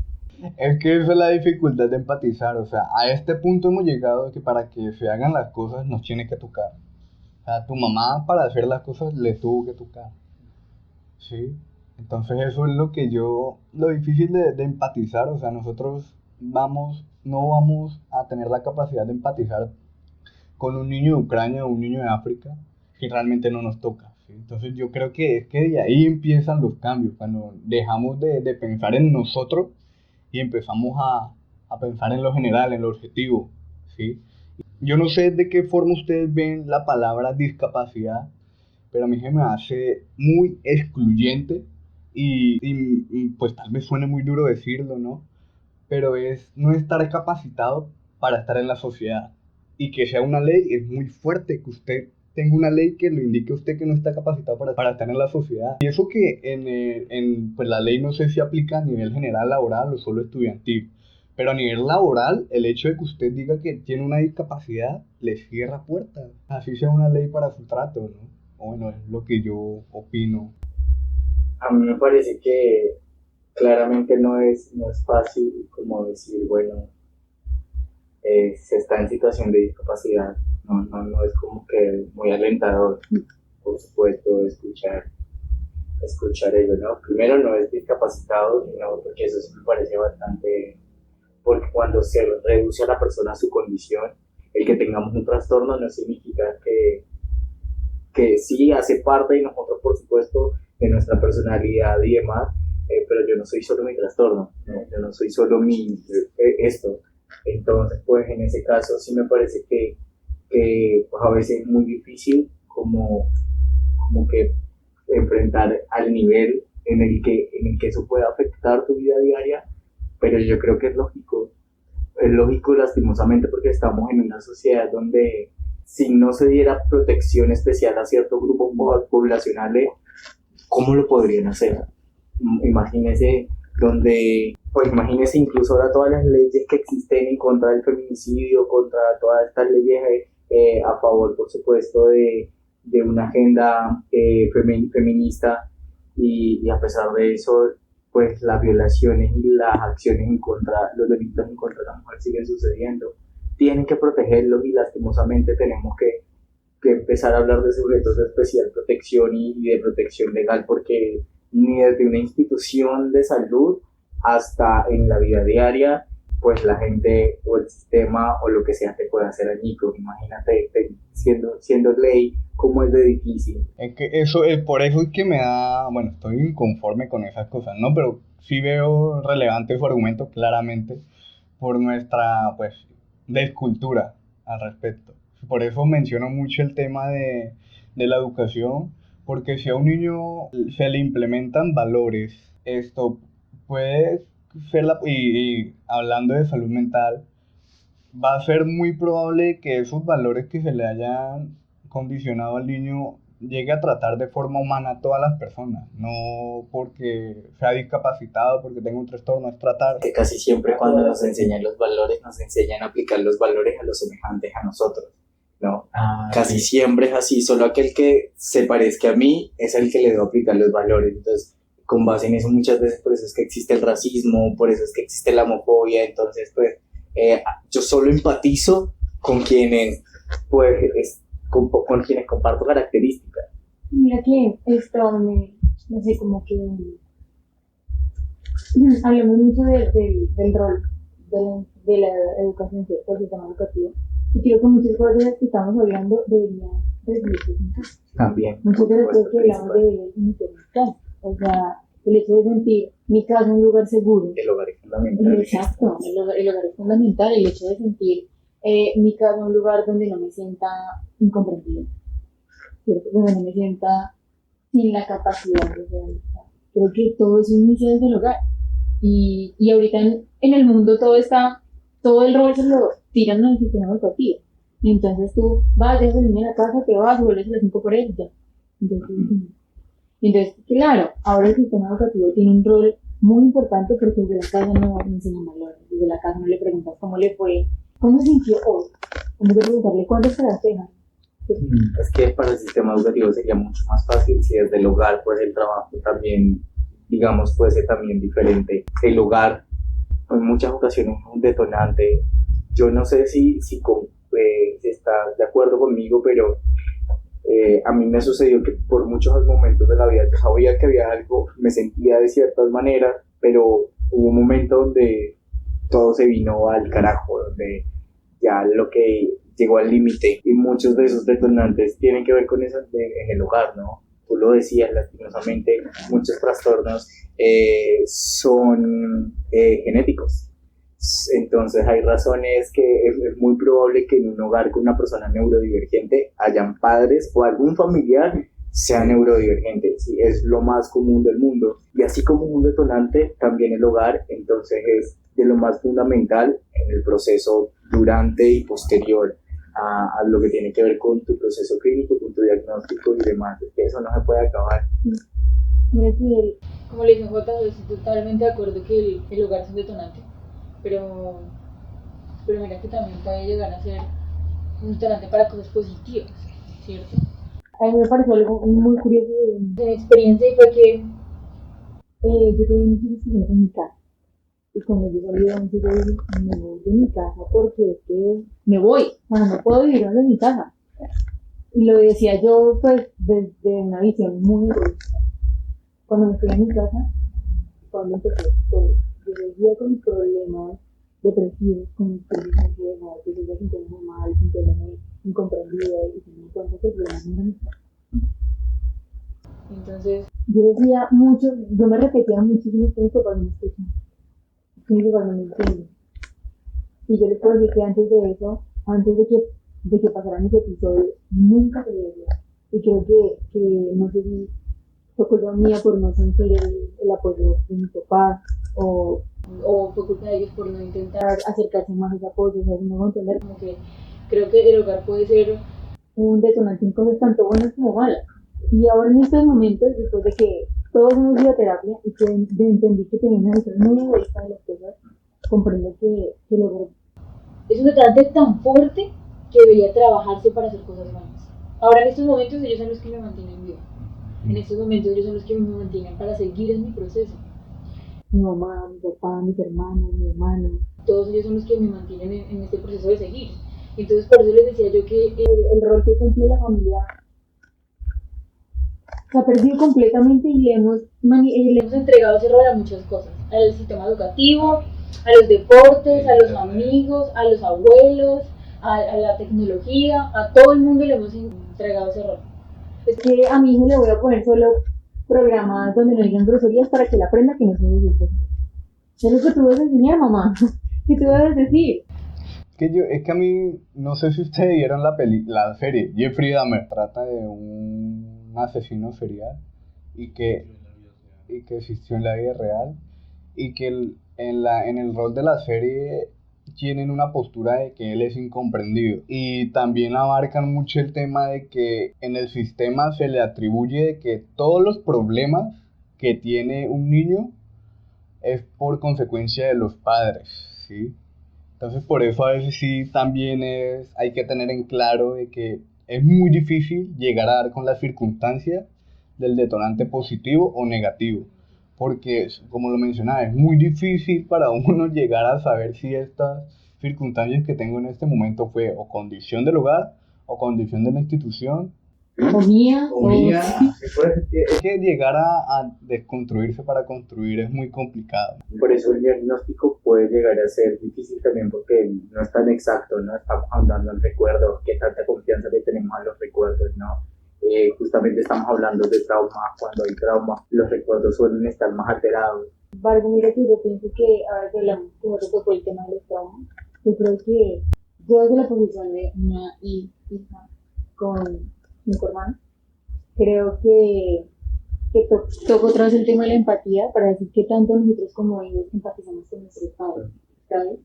Es que esa es la dificultad de empatizar, o sea, a este punto hemos llegado de que para que se hagan las cosas nos tiene que tocar. O sea, tu mamá para hacer las cosas le tuvo que tocar, ¿sí? Entonces eso es lo difícil de empatizar, o sea, nosotros no vamos a tener la capacidad de empatizar con un niño de Ucrania o un niño de África si realmente no nos toca, ¿sí? Entonces yo creo que es que de ahí empiezan los cambios, cuando dejamos de pensar en nosotros y empezamos a pensar en lo general, en lo objetivo, ¿sí? Yo no sé de qué forma ustedes ven la palabra discapacidad, pero a mí se me hace muy excluyente y pues tal vez suene muy duro decirlo, ¿no? Pero es no estar capacitado para estar en la sociedad. Y que sea una ley es muy fuerte, que usted tenga una ley que lo indique a usted que no está capacitado para estar en la sociedad. Y eso que pues la ley no sé si aplica a nivel general laboral o solo estudiantil. Pero a nivel laboral, el hecho de que usted diga que tiene una discapacidad le cierra puertas. Así sea una ley para su trato, ¿no? O bueno, es lo que yo opino. A mí me parece que claramente no es fácil como decir, bueno, se está en situación de discapacidad. No es como que muy alentador, por supuesto, escuchar ello, ¿no? Primero no es discapacitado, sino porque eso sí me parece bastante, porque cuando se reduce a la persona a su condición, el que tengamos un trastorno no significa que sí hace parte de nosotros, por supuesto, de nuestra personalidad y demás, pero yo no soy solo mi trastorno, ¿no? Yo no soy solo esto. Entonces, pues en ese caso sí me parece que pues, a veces es muy difícil como que enfrentar al nivel en el que eso puede afectar tu vida diaria, pero yo creo que es lógico lastimosamente porque estamos en una sociedad donde si no se diera protección especial a ciertos grupos poblacionales, ¿cómo lo podrían hacer? Imagínese pues imagínese incluso ahora todas las leyes que existen en contra del feminicidio, contra todas estas leyes a favor, por supuesto, de una agenda feminista, y a pesar de eso, pues las violaciones y las acciones los delitos en contra de la mujer siguen sucediendo. Tienen que protegerlos y lastimosamente tenemos que empezar a hablar de sujetos de especial protección y de protección legal, porque ni desde una institución de salud hasta en la vida diaria, pues la gente o el sistema o lo que sea te puede hacer añicos. Imagínate siendo ley, cómo es de difícil. Es que eso es por eso es que bueno, estoy inconforme con esas cosas, ¿no? Pero sí veo relevante su argumento claramente por nuestra, pues, descultura al respecto. Por eso menciono mucho el tema de la educación, porque si a un niño se le implementan valores, esto puede ser y hablando de salud mental, va a ser muy probable que esos valores que se le hayan condicionado al niño llegue a tratar de forma humana a todas las personas, no porque sea discapacitado, porque tenga un trastorno, es tratar. Que casi siempre cuando nos enseñan los valores, nos enseñan a aplicar los valores a los semejantes a nosotros, ¿no? Casi siempre es así, solo aquel que se parezca a mí es el que le debo aplicar los valores. Entonces, con base en eso muchas veces por eso es que existe el racismo, por eso es que existe la homofobia. Entonces, pues, yo solo empatizo con quienes, pues, con quienes comparto características. Mira que esto no sé, como que hablamos mucho del rol de la educación, ¿cierto? Del sistema educativo. Y creo que muchas cosas de las que estamos hablando deberían recibirse en casa. También. Muchas de las cosas que hablamos deberían iniciar en casa. O sea, el hecho de sentir mi casa un lugar seguro. El hogar es fundamental. Exacto, el hogar es fundamental. El hecho de sentir mi casa un lugar donde no me sienta incomprendida, ¿cierto? Donde no me sienta sin la capacidad de realizar. Creo que todo eso inicia desde el hogar. Y ahorita en el mundo todo el rol se lo tiran al sistema educativo. Y entonces tú vas, dejas el niño en la casa, te vas, vuelves a las 5 por él y ya. Entonces, claro, ahora el sistema educativo tiene un rol muy importante porque desde la casa no enseña valores, desde la casa no le preguntas cómo le fue, cómo se sintió hoy, cómo de preguntarle cuántas horas dejan. Es que para el sistema educativo sería mucho más fácil si desde el hogar pues el trabajo también, digamos, fuese también diferente. El hogar en muchas ocasiones es un detonante. Yo no sé si estás de acuerdo conmigo, pero a mí me sucedió que por muchos momentos de la vida yo sabía que había algo, me sentía de ciertas maneras, pero hubo un momento donde todo se vino al carajo, donde ya lo que llegó al límite, y muchos de esos detonantes tienen que ver con eso en el hogar, ¿no? Tú lo decías, lastimosamente, muchos trastornos son genéticos. Entonces hay razones que es muy probable que en un hogar con una persona neurodivergente hayan padres o algún familiar sea neurodivergente, ¿sí? Es lo más común del mundo. Y así como un detonante, también el hogar, entonces es de lo más fundamental en el proceso durante y posterior a lo que tiene que ver con tu proceso clínico, con tu diagnóstico y demás. Es que eso no se puede acabar. Mira que, como le dijo Jota, yo estoy totalmente de acuerdo que el hogar es un detonante, pero mira que también puede llegar a ser un detonante para cosas positivas, ¿cierto? A mí me pareció algo muy curioso de mi experiencia y fue que yo tenía muchas discusiones en mi casa. Y cuando yo salí de once, yo dije, me voy de mi casa porque es que me voy, o sea, no puedo vivir de mi casa. Y lo decía yo, pues, desde una visión muy egoísta. Cuando me fui a mi casa, cuando empecé todo, yo vivía con mis problemas depresivos, con mis crisis de ansiedad, que yo ya sintiéndome mal, sintiéndome incomprendida y sin me cuenta que el problema no era mi casa. Entonces, yo decía mucho, yo me repetía muchísimo que mis papás no me escuchan, que mis papás no me entienden. Y yo les puedo decir que antes de eso, antes de que pasaran mis episodios, nunca se veía. Y creo que no sé si fue culpa mía por no sentir el apoyo de mis papás, o fue culpa de ellos por no intentar acercarse más a ese apoyo. O sea, no voy a entender, como que creo que el hogar puede ser un detonante en cosas tanto buenas como malas. Y ahora en estos momentos, después de que todos hemos ido a terapia y que entendí que tenía una visión muy egoísta de las cosas, comprendo que el hogar es un detonante tan fuerte que debería trabajarse para hacer cosas buenas. Ahora en estos momentos ellos son los que me mantienen viva. En estos momentos ellos son los que me mantienen para seguir en mi proceso. Mi mamá, mi papá, mis hermanos, mi hermano, todos ellos son los que me mantienen en este proceso de seguir. Entonces por eso les decía yo que el rol que cumple la familia se ha perdido completamente y le hemos entregado ese rol a muchas cosas, al sistema educativo, a los deportes, a los amigos, a los abuelos, a la tecnología, a todo el mundo le hemos entregado ese rol. Es que a mi hijo le voy a poner solo programas donde no digan groserías para que él aprenda que no se debe decir. Es lo que tú debes enseñar, mamá. ¿Qué tú debes decir? Es que a mí, no sé si ustedes vieron la serie, Jeffrey Dahmer, trata de un asesino serial y que existió en la vida real y que en el rol de la serie tienen una postura de que él es incomprendido y también abarcan mucho el tema de que en el sistema se le atribuye de que todos los problemas que tiene un niño es por consecuencia de los padres, ¿sí? Entonces por eso a veces sí también hay que tener en claro de que es muy difícil llegar a dar con la circunstancia del detonante positivo o negativo, porque como lo mencionaba, es muy difícil para uno llegar a saber si estas circunstancias que tengo en este momento fue o condición del hogar o condición de la institución. O mía, O mía, Es que llegar a desconstruirse para construir es muy complicado. por eso el diagnóstico puede llegar a ser difícil también porque no es tan exacto, no estamos hablando del recuerdo, qué tanta confianza le tenemos a los recuerdos, ¿no? Justamente estamos hablando de trauma, cuando hay trauma los recuerdos suelen estar más alterados. Sin embargo, mira que yo pienso que ahora que hablamos, que me tocó el tema de los traumas, yo creo que yo desde la posición de una hija con 5 hermanos, creo que toco otra vez el tema de la empatía para decir que tanto nosotros como ellos empatizamos con nuestros padres, ¿sabes?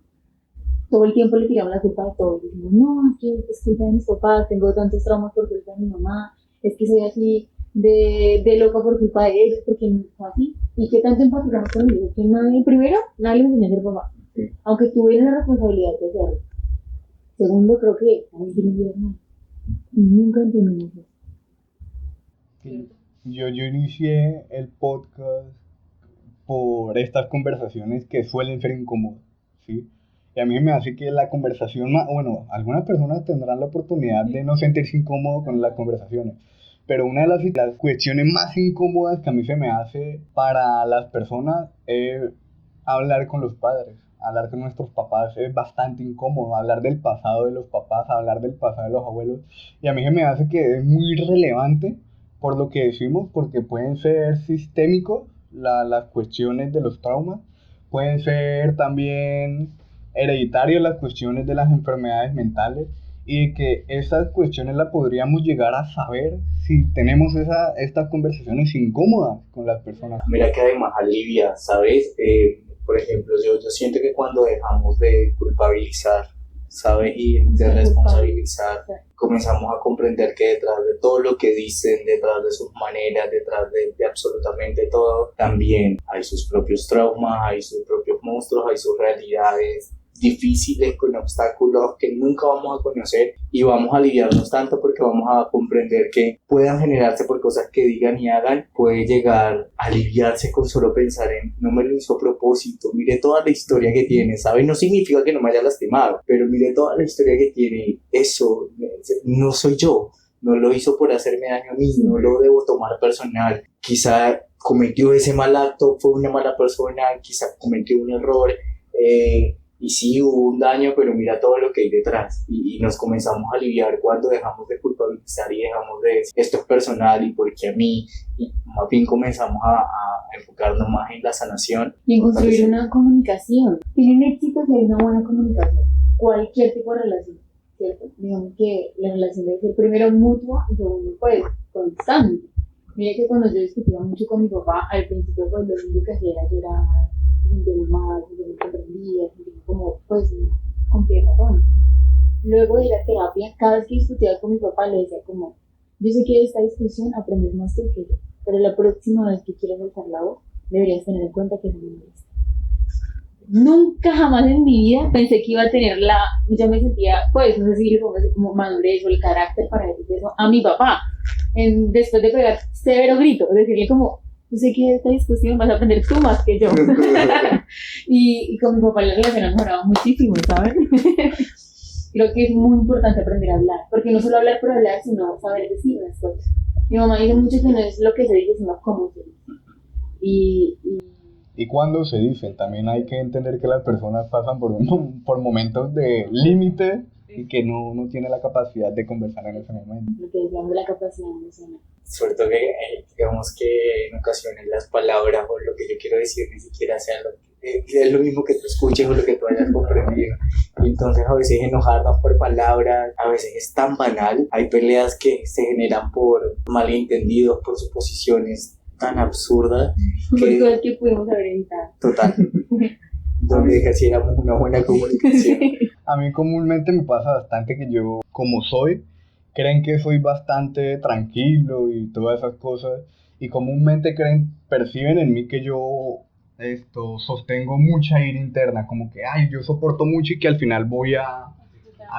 Todo el tiempo le tiramos la culpa a todos, decimos, no, es que es culpa de mis papás, tengo tantos traumas por culpa de mi mamá, es que soy así de loca por culpa de ellos, porque no es así. ¿Y qué tanto empatizamos con ellos? Que nadie, primero, nadie les enseñó a ser papá, aunque tuvieran la responsabilidad de hacerlo. Segundo, creo que también tienen que ver mal. Y nunca entendimos eso. Yo inicié el podcast por estas conversaciones que suelen ser incómodas, ¿sí? Y a mí me hace que la conversación, bueno, algunas personas tendrán la oportunidad de no sentirse incómodo con las conversaciones, pero una de las cuestiones más incómodas que a mí se me hace para las personas es hablar con los padres. Hablar con nuestros papás es bastante incómodo, hablar del pasado de los papás, hablar del pasado de los abuelos, y a mí se me hace que es muy relevante por lo que decimos, porque pueden ser sistémicos las cuestiones de los traumas, pueden ser también hereditarias las cuestiones de las enfermedades mentales, y que esas cuestiones las podríamos llegar a saber si tenemos estas conversaciones incómodas con las personas. Mira que además alivia, ¿sabes? Por ejemplo, yo siento que cuando dejamos de culpabilizar, ¿sabes? Y de responsabilizar, comenzamos a comprender que detrás de todo lo que dicen, detrás de sus maneras, detrás de absolutamente todo, también hay sus propios traumas, hay sus propios monstruos, hay sus realidades difíciles con obstáculos que nunca vamos a conocer, y vamos a aliviarnos tanto porque vamos a comprender que puedan generarse por cosas que digan y hagan, puede llegar a aliviarse con solo pensar en no me lo hizo a propósito, mire toda la historia que tiene, ¿sabes? No significa que no me haya lastimado, pero mire toda la historia que tiene, eso no soy yo, no lo hizo por hacerme daño a mí, no lo debo tomar personal, quizá cometió ese mal acto, fue una mala persona, quizá cometió un error, y sí hubo un daño, pero mira todo lo que hay detrás, y nos comenzamos a aliviar cuando dejamos de culpabilizar y dejamos de decir esto es personal y porque a mí, y más bien comenzamos a enfocarnos más en la sanación y en construir una comunicación. Tienen éxito si hay una buena comunicación, cualquier tipo de relación, ¿cierto? Digamos que la relación debe ser primero mutua y segundo pues constante. Mira que cuando yo discutía mucho con mi papá, al principio pues lo único que hacía era llorar, sentirme mal, sentirme comprendida, sentirme como pues compleja razón. Luego de la terapia, cada vez que discutía con mi papá le decía como, yo sé que de esta discusión aprendes más tú que yo, pero la próxima vez que quieras alzar la voz, deberías tener en cuenta que es una molestia. Nunca jamás en mi vida pensé que iba a tener yo me sentía, pues, no sé si le pongo así como madurez o el carácter para decir eso a mi papá, después de pegar severo grito, decirle como, yo sé que de esta discusión vas a aprender tú más que yo. y con mi papá la relación ha mejorado muchísimo, ¿sabes? Creo que es muy importante aprender a hablar, porque no solo hablar por hablar, sino saber decir las cosas. Mi mamá dice mucho que no es lo que se dice, sino cómo se dice. Y cuando se dicen, también hay que entender que las personas pasan por momentos de límite y que no tiene la capacidad de conversar en ese momento. Lo que decíamos de la capacidad emocional. Sobre todo que, digamos que en ocasiones las palabras o lo que yo quiero decir ni siquiera sea es lo mismo que tú escuches o lo que tú hayas comprendido. Y entonces a veces enojarnos por palabras, a veces es tan banal. Hay peleas que se generan por malentendidos, por suposiciones tan absurdas que pudimos haber evitado. Total. Donde ejerciéramos una buena comunicación. A mí comúnmente me pasa bastante que yo, como soy, creen que soy bastante tranquilo y todas esas cosas, y comúnmente perciben en mí que yo sostengo mucha ira interna, como que ay, yo soporto mucho y que al final voy a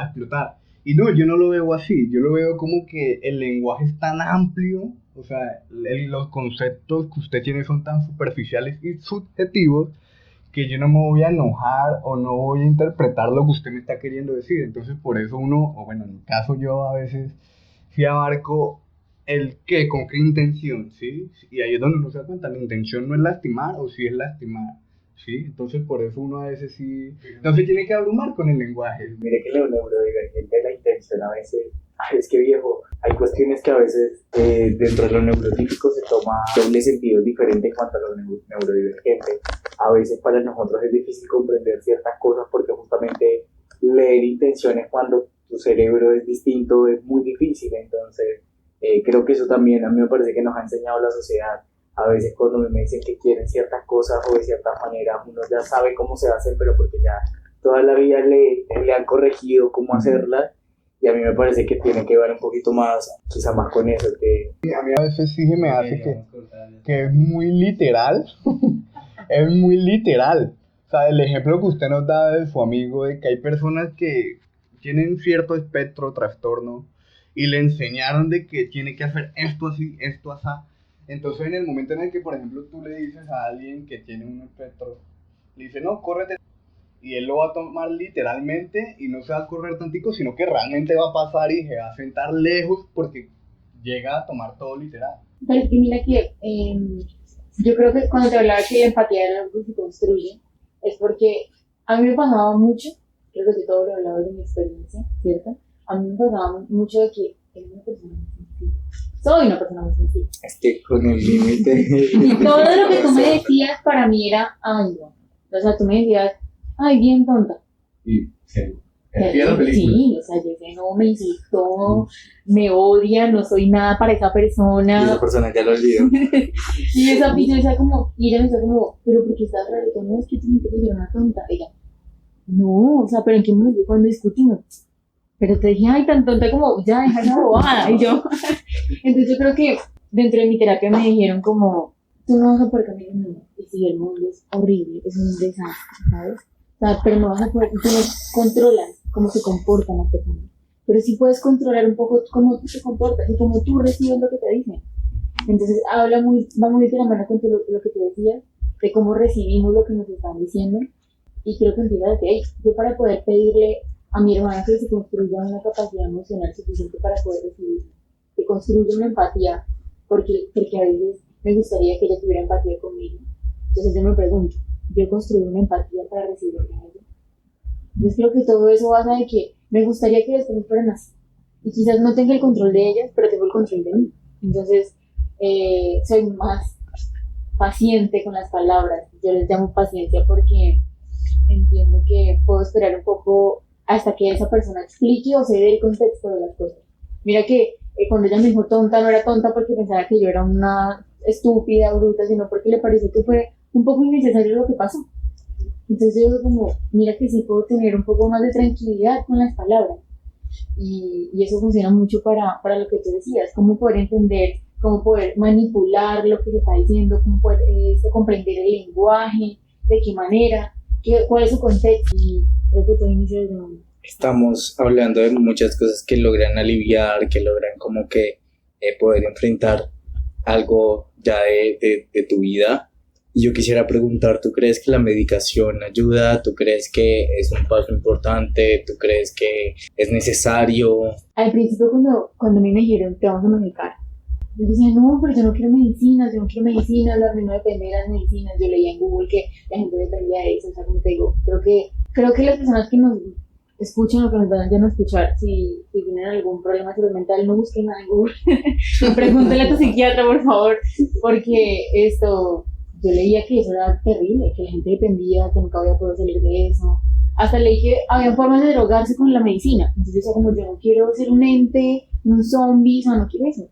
explotar. Y no, yo no lo veo así, yo lo veo como que el lenguaje es tan amplio, o sea, los conceptos que usted tiene son tan superficiales y subjetivos, que yo no me voy a enojar o no voy a interpretar lo que usted me está queriendo decir. Entonces, por eso uno, o bueno, en mi caso yo a veces sí abarco el qué, con qué intención, ¿sí? Y ahí es donde uno se da cuenta, la intención no es lastimar o sí es lastimar, ¿sí? Entonces, por eso uno a veces sí, no se tiene que abrumar con el lenguaje. Mire que lo neurodivergente de la intención a veces, es que viejo, hay cuestiones que a veces dentro de lo neurotípico se toma doble sentido diferente en cuanto a lo neurodivergente. A veces para nosotros es difícil comprender ciertas cosas porque justamente leer intenciones cuando tu cerebro es distinto es muy difícil. Entonces, creo que eso también a mí me parece que nos ha enseñado la sociedad. A veces cuando me dicen que quieren ciertas cosas o de cierta manera, uno ya sabe cómo se hacen, pero porque ya toda la vida le han corregido cómo hacerlas, y a mí me parece que tiene que ver un poquito más, quizá más con eso, que A mí a veces sí se me hace que es muy literal, es muy literal. O sea, el ejemplo que usted nos da de su amigo, de que hay personas que tienen cierto espectro, trastorno, y le enseñaron de que tiene que hacer esto así, esto así. Entonces, en el momento en el que, por ejemplo, tú le dices a alguien que tiene un espectro, le dice, no, córrete, y él lo va a tomar literalmente y no se va a correr tantico, sino que realmente va a pasar y se va a sentar lejos porque llega a tomar todo literal. Pero es que mira que yo creo que cuando te hablaba que la empatía era algo que se construye, es porque a mí me pasaba mucho, creo que todo lo hablaba de mi experiencia, ¿cierto? A mí me pasaba mucho de que era una persona muy sensible. Soy una persona muy sensible. es que con el límite. Y todo lo que tú me decías para mí era, ay, no. O sea, tú me decías, ay, bien tonta. Y sí, Sí, o sea, yo sé, no, me insultó, me odia, no soy nada para esa Y persona. esa persona ya lo olvidó. Y esa y yo decía como, y ella me decía como, pero ¿por qué estás raro? Yo, no, es que tú me dijiste que yo era una tonta. Ella, no, o sea, pero ¿en qué momento cuando discutimos? Pero te dije, ay, tan tonta como, ya, deja esa bobada. Y yo, entonces yo creo que dentro de mi terapia me dijeron como, tú no vas a poder cambiar el mundo. Y si el mundo es horrible, es un desastre, ¿sabes? O sea, pero no vas a poder, tú no controlas cómo se comportan las personas. Pero sí puedes controlar un poco cómo tú te comportas y cómo tú recibes lo que te dicen. Entonces va muy de la mano con lo que tú decías, de cómo recibimos lo que nos están diciendo. Y creo que empieza desde ahí. Yo para poder pedirle a mi hermana que se construya una capacidad emocional suficiente para poder recibir, que construya una empatía, porque a veces me gustaría que ella tuviera empatía conmigo. Entonces yo me pregunto, ¿yo construí una empatía para recibirla a ella? Yo creo que todo eso basa de que me gustaría que después fueran así. Y quizás no tenga el control de ellas, pero tengo el control de mí. Entonces, soy más paciente con las palabras. Yo les llamo paciencia porque entiendo que puedo esperar un poco hasta que esa persona explique o se dé el contexto de las cosas. Mira que cuando ella me dijo tonta, no era tonta porque pensaba que yo era una estúpida, bruta, sino porque le pareció que fue un poco innecesario lo que pasó. Entonces yo digo como, mira que sí puedo tener un poco más de tranquilidad con las palabras. Y eso funciona mucho para lo que tú decías, cómo poder entender, cómo poder manipular lo que se está diciendo, cómo poder comprender el lenguaje, de qué manera, cuál es su contexto. Y creo que todo inicia desde un... Estamos hablando de muchas cosas que logran aliviar, que logran como que poder enfrentar algo ya de tu vida. Y yo quisiera preguntar, ¿tú crees que la medicación ayuda? ¿Tú crees que es un paso importante? ¿Tú crees que es necesario? Al principio cuando a mí me dijeron, te vamos a medicar, yo decía, no, pero yo no quiero medicinas, yo no quiero medicinas, a mí no depende de las medicinas. Yo leía en Google que la gente dependía de eso, o sea, como te digo, creo que las personas que nos escuchen o que nos van a escuchar, si tienen algún problema de salud mental, no busquen nada en Google, pregúntale a tu psiquiatra, por favor, porque yo leía que eso era terrible, que la gente dependía, que nunca había podido salir de eso. Hasta leí que había formas de drogarse con la medicina. Entonces yo decía como, yo no quiero ser un ente, un zombie, o sea, no quiero eso.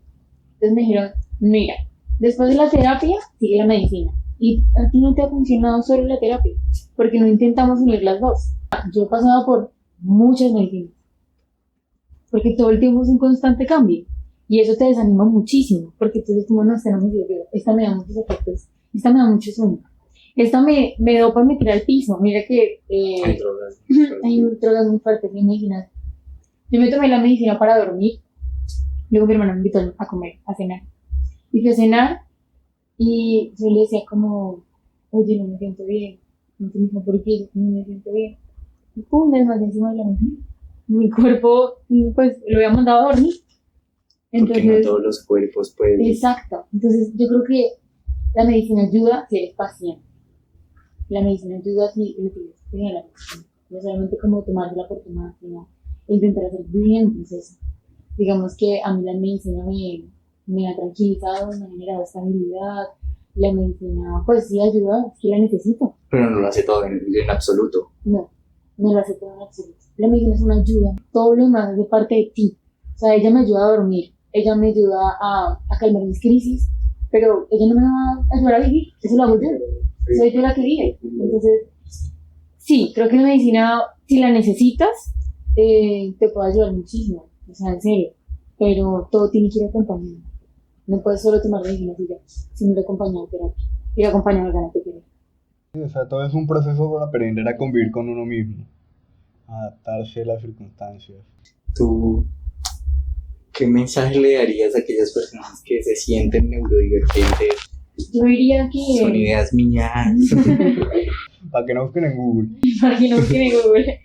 Entonces me dijeron, mira, después de la terapia, sigue la medicina. Y a ti no te ha funcionado solo la terapia, porque no intentamos unir las dos. Yo he pasado por muchas medicinas, porque todo el tiempo es un constante cambio. Y eso te desanima muchísimo, porque entonces como, no, esta no me sirvió, esta me da muchos efectos, esta me da mucho sueño, esta me dopa, me tira al piso. Mira que Hay drogas. hay drogas muy fuertes, hay medicinas. Yo me tomé la medicina para dormir, luego mi hermana me invitó a comer, a cenar. Y fui a cenar y yo le decía como, oye, no me siento bien. Entonces me dijo, ¿por qué? No me siento bien. Y pum, me desmayé encima de la mesa. Mi cuerpo, pues, lo había mandado a dormir. Porque no Entonces, todos los cuerpos pueden. exacto. Entonces, yo creo que la medicina ayuda si eres paciente. La medicina ayuda si le tienes fe a la medicina. No solamente como tomársela por tomar, sino intentar hacer bien el proceso. Digamos que a mí la medicina me ha tranquilizado, me ha generado estabilidad. La medicina, pues sí, ayuda, es que la necesito. Pero no lo hace todo en absoluto. No, no lo hace todo en absoluto. La medicina es una ayuda, todo lo demás es de parte de ti. O sea, ella me ayuda a dormir, ella me ayuda a calmar mis crisis, pero ella no me va a ayudar a vivir, eso lo hago yo. Soy yo la que vive. Entonces, sí, creo que la medicina, si la necesitas, te puede ayudar muchísimo, o sea, en serio, pero todo tiene que ir acompañado. No puedes solo tomar medicina así ya, sino ir acompañado de terapia, ir acompañado de ganas de querer. O sea, todo es un proceso para aprender a convivir con uno mismo, adaptarse a las circunstancias. ¿Tú qué mensaje le darías a aquellas personas que se sienten neurodivergentes? Yo diría Son que, ideas mías. Para que no busquen en Google. para que no busquen en Google,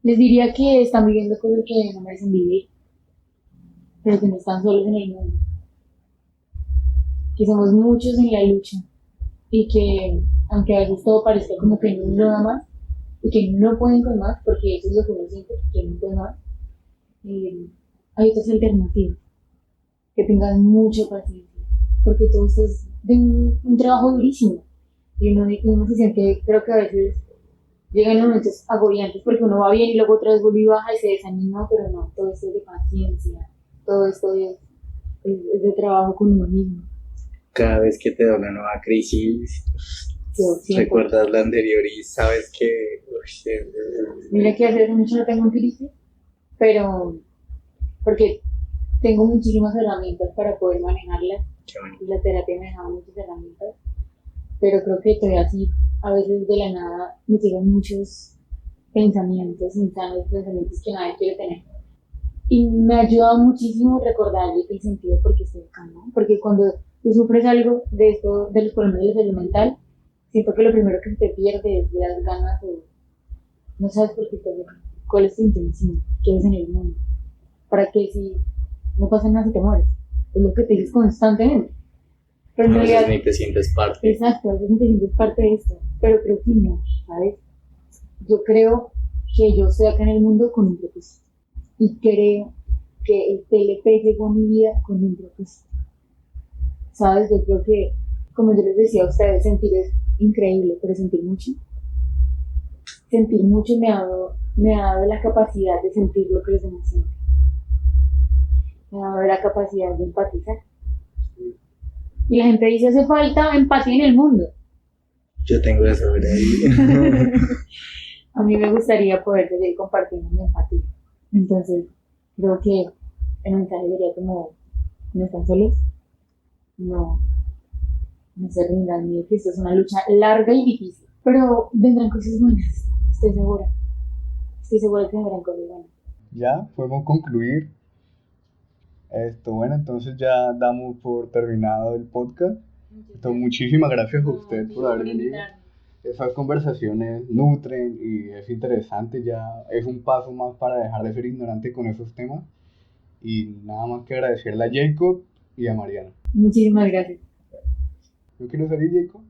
les diría que están viviendo cosas que no merecen vivir, pero que no están solos en el mundo, que somos muchos en la lucha y que, aunque a veces todo parezca como que no da más y que no pueden con más, porque eso es lo que uno siente, que no puede más, hay otras alternativas, que tengan mucha paciencia, porque todo esto es de un trabajo durísimo y uno se siente, creo que a veces llegan momentos agobiantes porque uno va bien y luego otra vez vuelve y baja y se desanima, pero no, todo esto es de paciencia, todo esto es de trabajo con uno mismo. Cada vez que te da una nueva crisis, Yo siempre, recuerdas la anterior y sabes que. mira que hace mucho no tengo crisis, pero porque tengo muchísimas herramientas para poder manejarlas Qué bueno. y la terapia me dejaba muchas herramientas, pero creo que todavía así, a veces de la nada me llegan muchos pensamientos insanos, pensamientos que nadie quiere tener. Y me ha ayudado muchísimo recordar el sentido de por qué estoy acá, ¿no? Porque cuando tú sufres algo de esto, de los problemas de la salud mental, siento que lo primero que se te pierde es las ganas de, no sabes por qué estás acá, cuál es tu intención, qué es en el mundo, para que si no pasa nada si te mueres, es lo que te dices constantemente. Pero en A veces realidad, ni te sientes parte. exacto, a veces te sientes parte de esto, pero creo que no, ¿sabes? Yo creo que yo estoy acá en el mundo con un propósito y creo que el TLP llegó a mi vida con un propósito. ¿Sabes? Yo creo que, como yo les decía a ustedes, sentir es increíble, pero sentir mucho me ha dado la capacidad de sentir lo que los demás sienten, me ha dado la capacidad de empatizar. Y la gente dice, hace falta empatía en el mundo. Yo tengo eso, ¿verdad? A mí me gustaría poder seguir compartiendo mi empatía. Entonces, creo que el mensaje sería como, no están solos, no, no se rindan, ni que esto es una lucha larga y difícil, pero vendrán cosas buenas, estoy segura que vendrán cosas buenas. Ya, podemos concluir esto. Bueno, entonces ya damos por terminado el podcast. Entonces, muchísimas gracias a usted por haber venido. Esas conversaciones nutren y es interesante, ya es un paso más para dejar de ser ignorante con esos temas. Y nada más que agradecerle a Jacob y a Mariana. Muchísimas gracias. ¿No quiero salir, Jacob?